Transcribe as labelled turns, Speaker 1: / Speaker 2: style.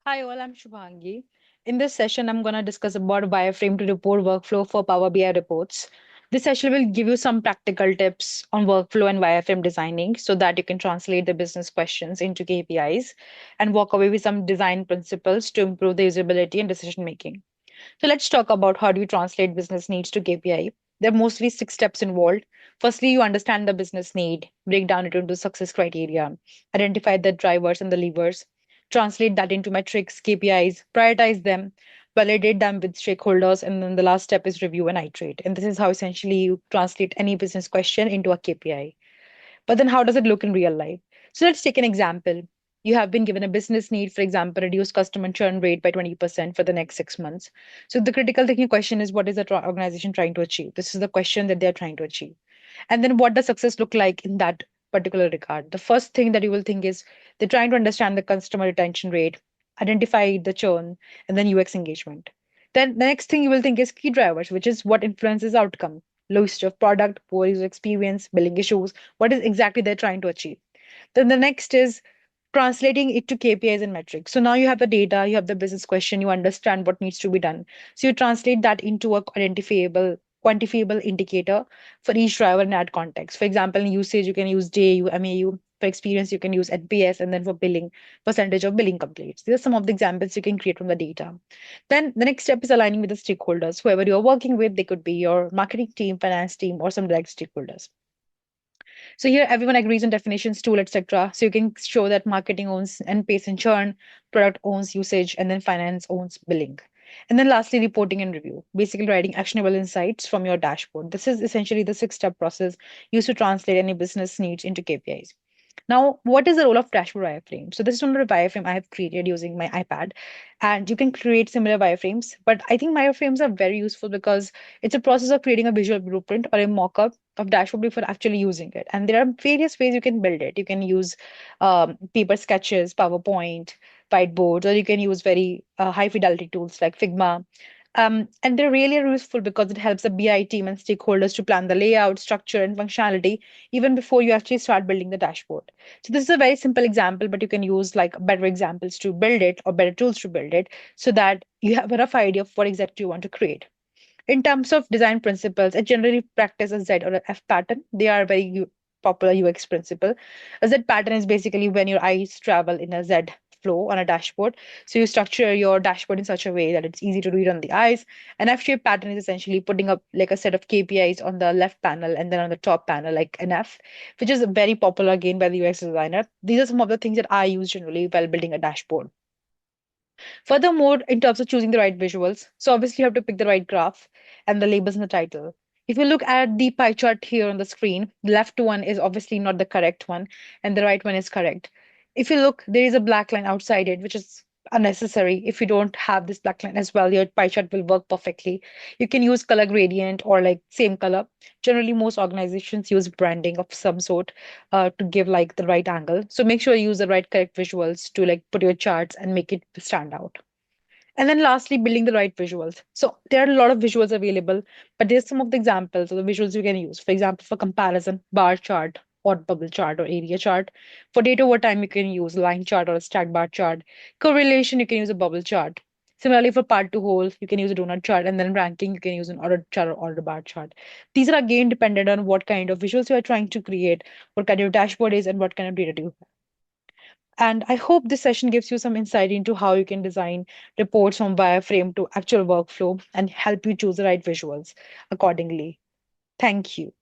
Speaker 1: Hi all, I'm Shubhangi. In this session, I'm going to discuss about wireframe to report workflow for Power BI reports. This session will give you some practical tips on workflow and wireframe designing so that you can translate the business questions into KPIs and walk away with some design principles to improve the usability and decision making. So let's talk about how do you translate business needs to KPI. There are mostly six steps involved. Firstly, you understand the business need, break down it into success criteria, identify the drivers and the levers, translate that into metrics, KPIs, prioritize them, validate them with stakeholders, and then the last step is review and iterate. And this is how essentially you translate any business question into a KPI. But then how does it look in real life? So let's take an example. You have been given a business need, for example, reduce customer churn rate by 20% for the next 6 months. So the critical thinking question is what is the organization trying to achieve? This is the question that they're trying to achieve. And then what does success look like in that particular regard? The first thing that you will think is they're trying to understand the customer retention rate, identify the churn, and then UX engagement. Then the next thing you will think is key drivers, which is what influences outcome, low usage of product, poor user experience, billing issues, what is exactly they're trying to achieve. Then the next is translating it to KPIs and metrics. So now you have the data, you have the business question, you understand what needs to be done. So you translate that into a identifiable, quantifiable indicator for each driver and add context. For example, in usage, you can use DAU, MAU. For experience, you can use NPS, and then for billing, percentage of billing completes. These are some of the examples you can create from the data. Then the next step is aligning with the stakeholders. Whoever you're working with, they could be your marketing team, finance team, or some direct stakeholders. So here everyone agrees on definitions, tool, etc. So you can show that marketing owns NPS and churn, product owns usage, and then finance owns billing. And then lastly, reporting and review. Basically writing actionable insights from your dashboard. This is essentially the six-step process used to translate any business needs into KPIs. Now, what is the role of dashboard wireframe? So this is another wireframe I have created using my iPad, and you can create similar wireframes. But I think wireframes are very useful because it's a process of creating a visual blueprint or a mock-up of dashboard before actually using it. And there are various ways you can build it. You can use paper sketches, PowerPoint, whiteboards, or you can use very high fidelity tools like Figma. And they're really useful because it helps the BI team and stakeholders to plan the layout, structure, and functionality even before you actually start building the dashboard. So this is a very simple example, but you can use like better examples to build it or better tools to build it so that you have a rough idea of what exactly you want to create. In terms of design principles, I generally practice a Z or a F pattern. They are very popular UX principle. A Z pattern is basically when your eyes travel in a Z flow on a dashboard. So you structure your dashboard in such a way that it's easy to read on the eyes. An F-shaped pattern is essentially putting up like a set of KPIs on the left panel and then on the top panel, like an F, which is very popular again by the UX designer. These are some of the things that I use generally while building a dashboard. Furthermore, in terms of choosing the right visuals, so obviously you have to pick the right graph and the labels in the title. If you look at the pie chart here on the screen, the left one is obviously not the correct one, and the right one is correct. If you look, there is a black line outside it, which is unnecessary. If you don't have this black line as well, your pie chart will work perfectly. You can use color gradient or like same color. Generally, most organizations use branding of some sort to give like the right angle. So make sure you use the right correct visuals to like put your charts and make it stand out. And then lastly, building the right visuals. So there are a lot of visuals available, but there's some of the examples of the visuals you can use. For example, for comparison, bar chart or bubble chart or area chart. For data over time, you can use line chart or a stack bar chart. Correlation, you can use a bubble chart. Similarly, for part to whole, you can use a donut chart, and then ranking, you can use an order chart or order bar chart. These are again dependent on what kind of visuals you are trying to create, what kind of dashboard is, and what kind of data do you have. And I hope this session gives you some insight into how you can design reports from wireframe to actual workflow and help you choose the right visuals accordingly. Thank you.